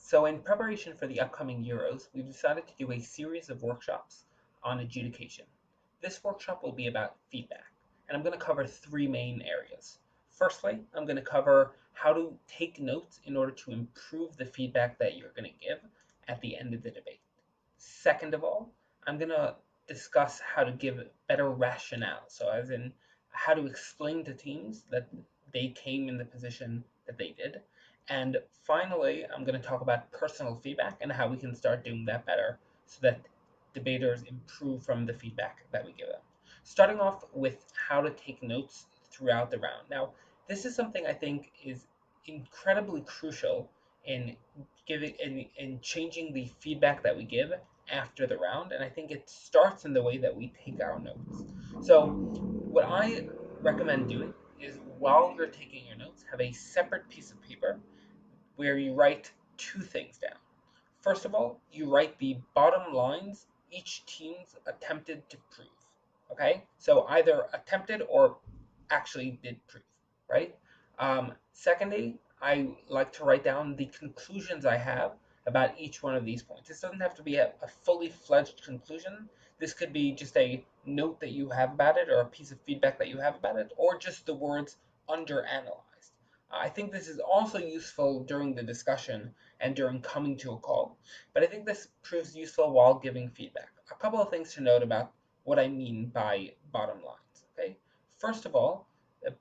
So in preparation for the upcoming Euros, we've decided to do a series of workshops on adjudication. This workshop will be about feedback, and I'm going to cover three main areas. Firstly, I'm going to cover how to take notes in order to improve the feedback that you're going to give at the end of the debate. Second of all, I'm going to discuss how to give better rationale, so as in how to explain to teams that they came in the position that they did. And finally, I'm going to talk about personal feedback and how we can start doing that better so that debaters improve from the feedback that we give them. Starting off with how to take notes throughout the round. Now, this is something I think is incredibly crucial in changing the feedback that we give after the round, and I think it starts in the way that we take our notes. So what I recommend doing is, while you're taking your notes, have a separate piece of paper where you write two things down. First of all, you write the bottom lines each team's attempted to prove. Okay, so either attempted or actually did prove, right? Secondly, I like to write down the conclusions I have about each one of these points. This doesn't have to be a fully fledged conclusion. This could be just a note that you have about it, or a piece of feedback that you have about it, or just the words underanalyzed. I think this is also useful during the discussion and during coming to a call, but I think this proves useful while giving feedback. A couple of things to note about what I mean by bottom lines. Okay, first of all,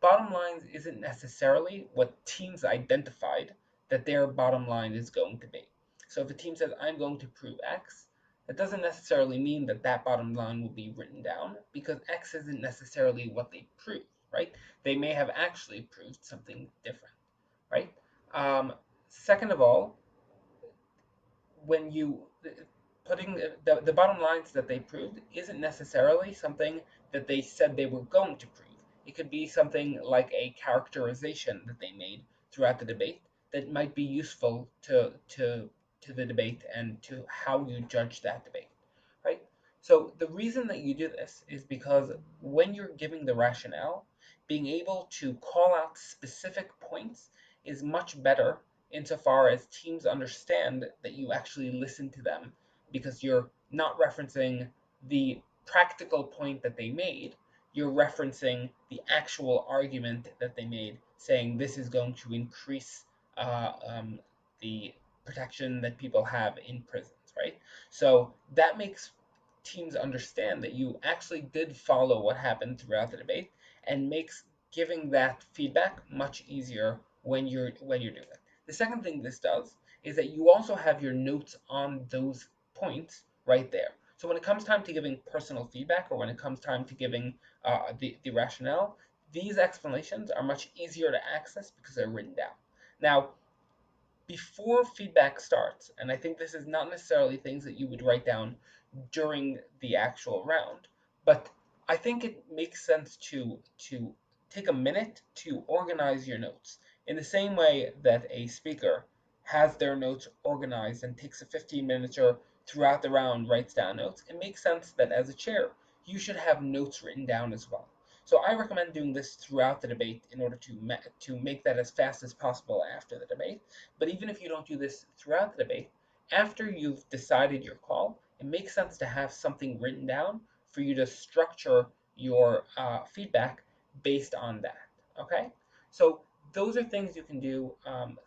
bottom lines isn't necessarily what teams identified that their bottom line is going to be. So if a team says, I'm going to prove X, that doesn't necessarily mean that that bottom line will be written down, because X isn't necessarily what they proved, right? They may have actually proved something different, right? Second of all, when you putting the bottom lines that they proved isn't necessarily something that they said they were going to prove. It could be something like a characterization that they made throughout the debate that might be useful to the debate and to how you judge that debate, right? So the reason that you do this is because when you're giving the rationale, being able to call out specific points is much better, insofar as teams understand that you actually listen to them, because you're not referencing the practical point that they made, you're referencing the actual argument that they made, saying this is going to increase the protection that people have in prisons, right? So that makes teams understand that you actually did follow what happened throughout the debate, and makes giving that feedback much easier when you're doing it. The second thing this does is that you also have your notes on those points right there. So when it comes time to giving personal feedback, or when it comes time to giving the rationale, these explanations are much easier to access because they're written down. Now, before feedback starts, and I think this is not necessarily things that you would write down during the actual round, but I think it makes sense to take a minute to organize your notes. In the same way that a speaker has their notes organized and takes a 15 minutes or throughout the round writes down notes, it makes sense that as a chair, you should have notes written down as well. So I recommend doing this throughout the debate in order to make that as fast as possible after the debate. But even if you don't do this throughout the debate, after you've decided your call, it makes sense to have something written down for you to structure your feedback based on that. Okay, so those are things you can do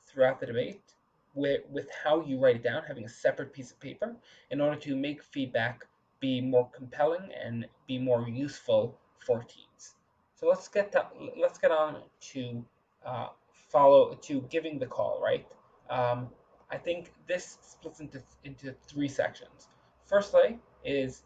throughout the debate with how you write it down, having a separate piece of paper in order to make feedback be more compelling and be more useful for teams. So let's get on to giving the call, right? I think this splits into three sections. Firstly is,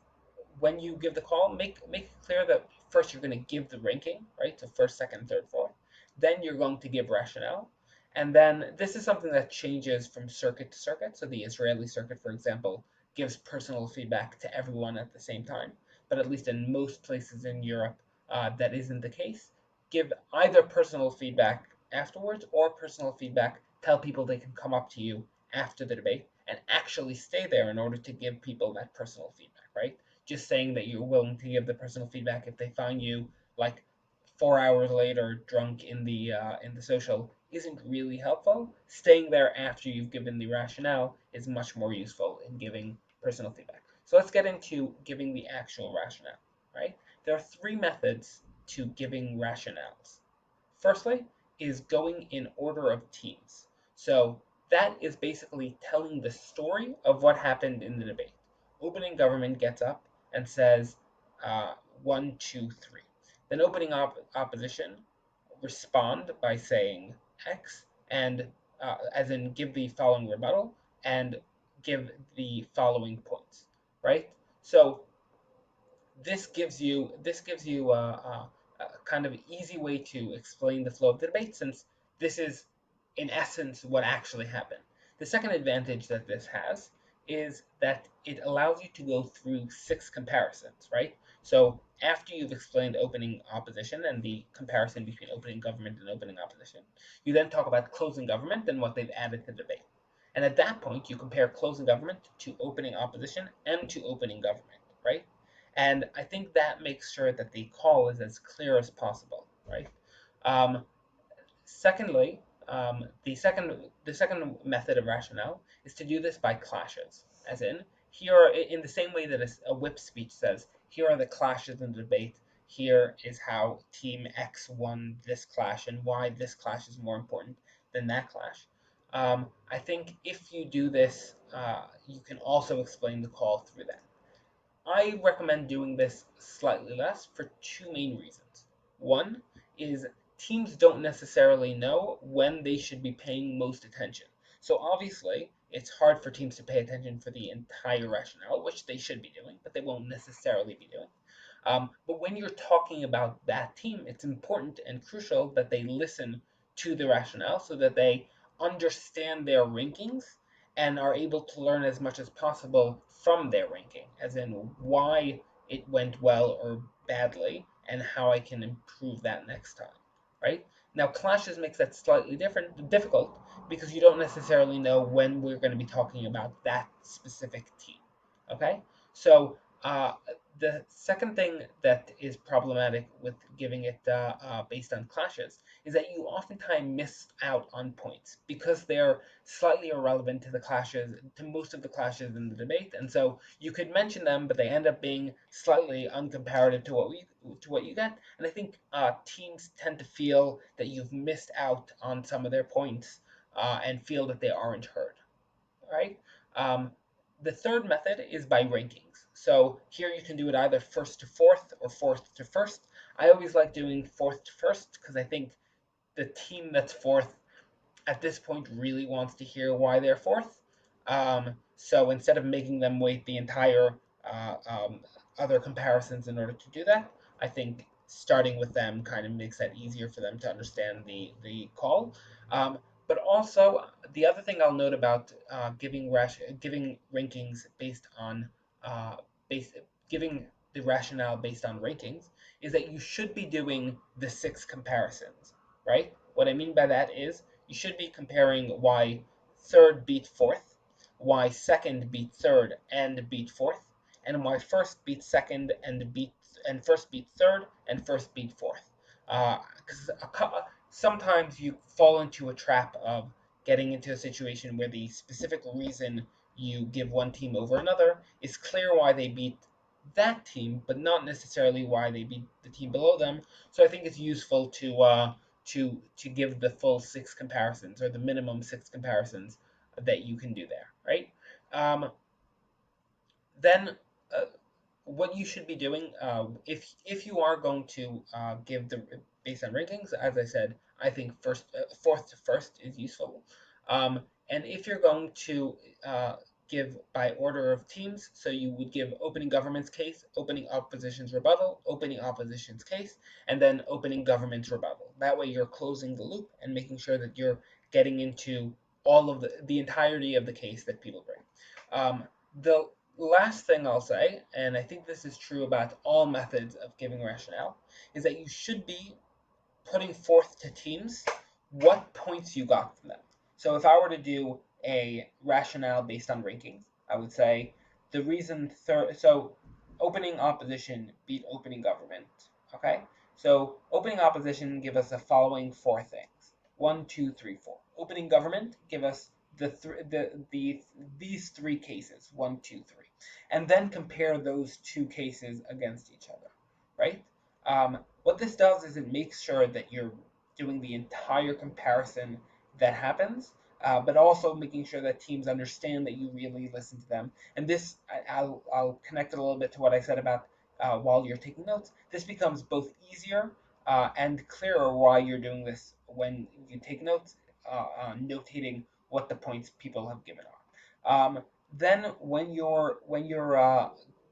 when you give the call, make it clear that first you're going to give the ranking, right? So first, second, third, fourth. Then you're going to give rationale. And then this is something that changes from circuit to circuit. So the Israeli circuit, for example, gives personal feedback to everyone at the same time. But at least in most places in Europe, that isn't the case. Give either personal feedback afterwards, or personal feedback, tell people they can come up to you after the debate and actually stay there in order to give people that personal feedback, right? Just saying that you're willing to give the personal feedback if they find you like 4 hours later drunk in the social isn't really helpful. Staying there after you've given the rationale is much more useful in giving personal feedback. So let's get into giving the actual rationale, right? There are three methods to giving rationales. Firstly is going in order of teams. So that is basically telling the story of what happened in the debate. Opening government gets up and says 1, 2, 3. Then opening opposition respond by saying X and as in give the following rebuttal and give the following points, right? So this gives you a kind of easy way to explain the flow of the debate, since this is in essence what actually happened. The second advantage that this has is that it allows you to go through 6 comparisons, right? So after you've explained opening opposition and the comparison between opening government and opening opposition, you then talk about closing government and what they've added to the debate. And at that point, you compare closing government to opening opposition and to opening government, right? And I think that makes sure that the call is as clear as possible, right? Secondly, the second method of rationale is to do this by clashes, as in here, in the same way that a whip speech says, here are the clashes in the debate. Here is how Team X won this clash and why this clash is more important than that clash. I think if you do this, you can also explain the call through that. I recommend doing this slightly less for 2 main reasons. One is teams don't necessarily know when they should be paying most attention. So obviously, it's hard for teams to pay attention for the entire rationale, which they should be doing, but they won't necessarily be doing. But when you're talking about that team, it's important and crucial that they listen to the rationale so that they understand their rankings and are able to learn as much as possible from their ranking, as in why it went well or badly and how I can improve that next time, right? Now, clashes makes that slightly difficult because you don't necessarily know when we're going to be talking about that specific team, okay? So the second thing that is problematic with giving it based on clashes is that you oftentimes miss out on points because they're slightly irrelevant to the clashes, to most of the clashes in the debate, and so you could mention them, but they end up being slightly uncomparative to what you get. And I think teams tend to feel that you've missed out on some of their points and feel that they aren't heard. Right? The third method is by rankings. So here you can do it either first to fourth or fourth to first. I always like doing fourth to first because I think the team that's fourth at this point really wants to hear why they're fourth. So instead of making them wait the entire other comparisons in order to do that, I think starting with them kind of makes that easier for them to understand the call. But also, the other thing I'll note about giving rankings based on giving the rationale based on rankings is that you should be doing the 6 comparisons, right? What I mean by that is you should be comparing why third beat fourth, why second beat third and beat fourth, and why first beat second and first beat third and first beat fourth. Because sometimes you fall into a trap of getting into a situation where the specific reason you give one team over another is clear why they beat that team, but not necessarily why they beat the team below them. So I think it's useful to give the full 6 comparisons or the minimum 6 comparisons that you can do there, right? Then what you should be doing if you are going to give the based on rankings, as I said, I think fourth to first is useful. And if you're going to give by order of teams, so you would give opening government's case, opening opposition's rebuttal, opening opposition's case, and then opening government's rebuttal. That way you're closing the loop and making sure that you're getting into all of the entirety of the case that people bring. The last thing I'll say, and I think this is true about all methods of giving rationale, is that you should be putting forth to teams what points you got from them. So if I were to do a rationale based on rankings, I would say the reason so opening opposition beat opening government. Okay, so opening opposition give us the following 4 things. 1, 2, 3, 4. Opening government, give us these three cases, 1, 2, 3, and then compare those two cases against each other, right? What this does is it makes sure that you're doing the entire comparison that happens, but also making sure that teams understand that you really listen to them. And this, I'll connect it a little bit to what I said about while you're taking notes. This becomes both easier and clearer why you're doing this when you take notes, notating what the points people have given are. Then when you're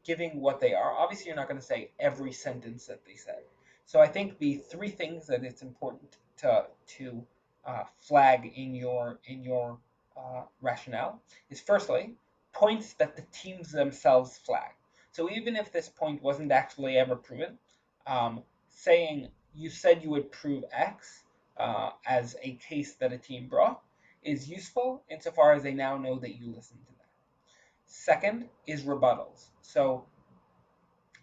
giving what they are, obviously you're not going to say every sentence that they said. So I think the three things that it's important to flag in your rationale is, firstly, points that the teams themselves flag. So even if this point wasn't actually ever proven, saying you said you would prove X as a case that a team brought is useful insofar as they now know that you listened to them. Second is rebuttals. So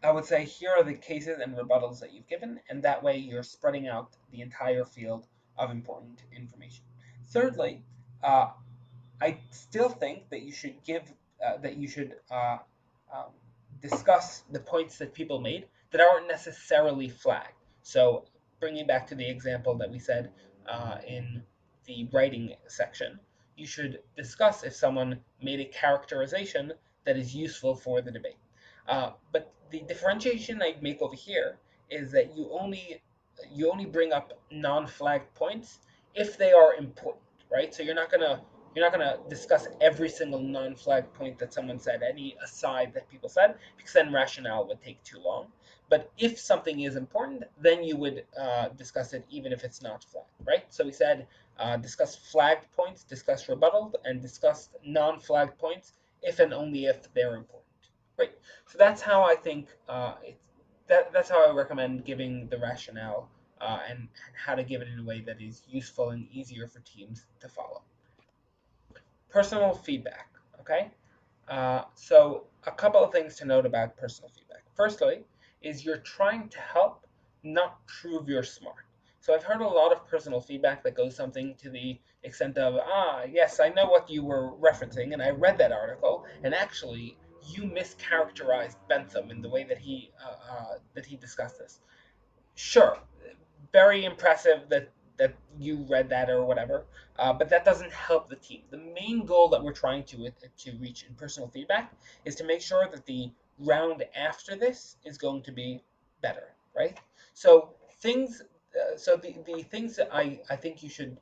I would say here are the cases and rebuttals that you've given, and that way you're spreading out the entire field of important information. Thirdly, I still think that you should discuss the points that people made that aren't necessarily flagged. So bringing back to the example that we said in the writing section, you should discuss if someone made a characterization that is useful for the debate. But the differentiation I'd make over here is that you only bring up non-flagged points if they are important, right? So you're not gonna discuss every single non-flagged point that someone said, any aside that people said, because then rationale would take too long. But if something is important, then you would discuss it even if it's not flagged, right? So we said discuss flagged points, discuss rebuttal, and discuss non-flagged points if and only if they're important. Great. So that's how I think that's how I recommend giving the rationale and how to give it in a way that is useful and easier for teams to follow. Personal feedback, okay? So a couple of things to note about personal feedback. Firstly, is you're trying to help, not prove you're smart. So I've heard a lot of personal feedback that goes something to the extent of, yes, I know what you were referencing, and I read that article, and actually, you mischaracterized Bentham in the way that he discussed this. Sure, very impressive that you read that or whatever, but that doesn't help the team. The main goal that we're trying to reach in personal feedback is to make sure that the round after this is going to be better, right? So things, the things that I think you should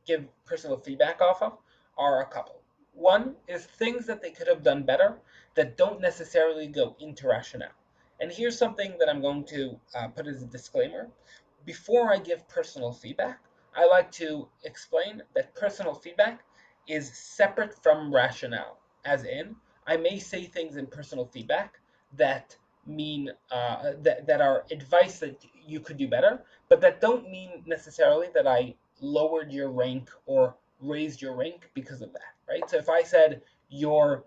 give personal feedback off of are a couple. One is things that they could have done better that don't necessarily go into rationale. And here's something that I'm going to put as a disclaimer. Before I give personal feedback, I like to explain that personal feedback is separate from rationale. As in, I may say things in personal feedback that mean that are advice that you could do better, but that don't mean necessarily that I lowered your rank or raised your rank because of that, right? So if I said your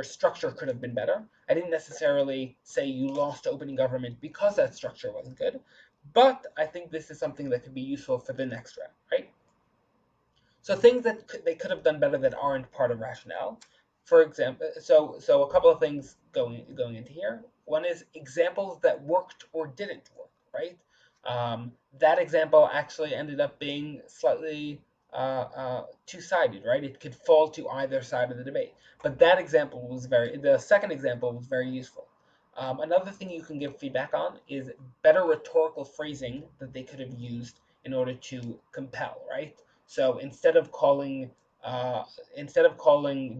structure could have been better, I didn't necessarily say you lost opening government because that structure wasn't good, but I think this is something that could be useful for the next round, right? So things that they could have done better that aren't part of rationale. For example, so a couple of things going into here. One is examples that worked or didn't work, right? That example actually ended up being slightly two-sided, right? It could fall to either side of the debate. But that example was the second example was very useful. Another thing you can give feedback on is better rhetorical phrasing that they could have used in order to compel, right? So instead of calling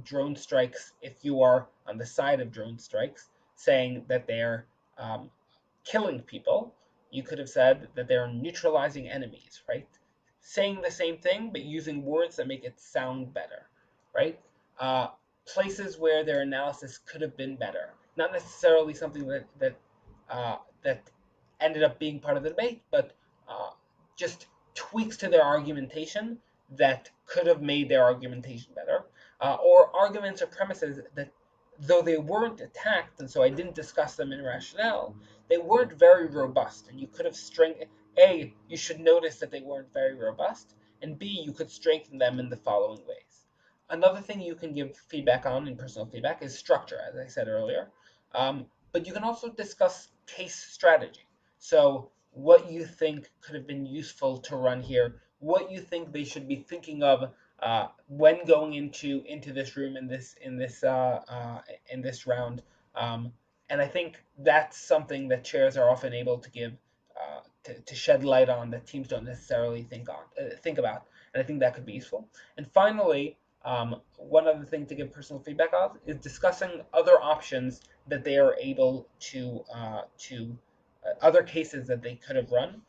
drone strikes, if you are on the side of drone strikes, saying that they're killing people, you could have said that they're neutralizing enemies, right? Saying the same thing, but using words that make it sound better, right? Places where their analysis could have been better, not necessarily something that ended up being part of the debate, but just tweaks to their argumentation that could have made their argumentation better, or arguments or premises that, though they weren't attacked, and so I didn't discuss them in rationale, they weren't very robust, and you could have A, you should notice that they weren't very robust, and B, you could strengthen them in the following ways. Another thing you can give feedback on in personal feedback is structure, as I said earlier. But you can also discuss case strategy. So what you think could have been useful to run here, what you think they should be thinking of when going into this room in this round. And I think that's something that chairs are often able to give to shed light on that teams don't necessarily think about, and I think that could be useful. And finally, one other thing to give personal feedback on is discussing other options that they are able to other cases that they could have run,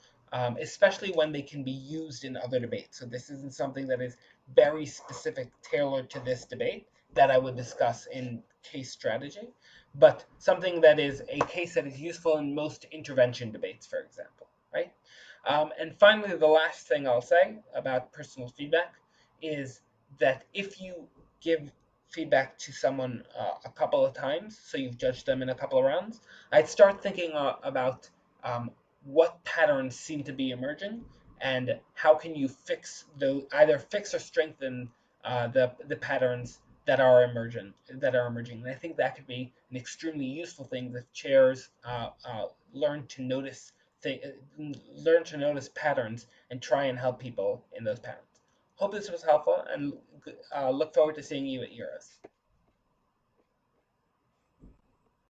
especially when they can be used in other debates. So this isn't something that is very specific, tailored to this debate that I would discuss in case strategy, but something that is a case that is useful in most intervention debates, for example, right? And finally, the last thing I'll say about personal feedback is that if you give feedback to someone a couple of times, so you've judged them in a couple of rounds, I'd start thinking about what patterns seem to be emerging and how can you either fix or strengthen the patterns that are emerging. And I think that could be an extremely useful thing if chairs learn to notice patterns and try and help people in those patterns. Hope this was helpful, and look forward to seeing you at Euros.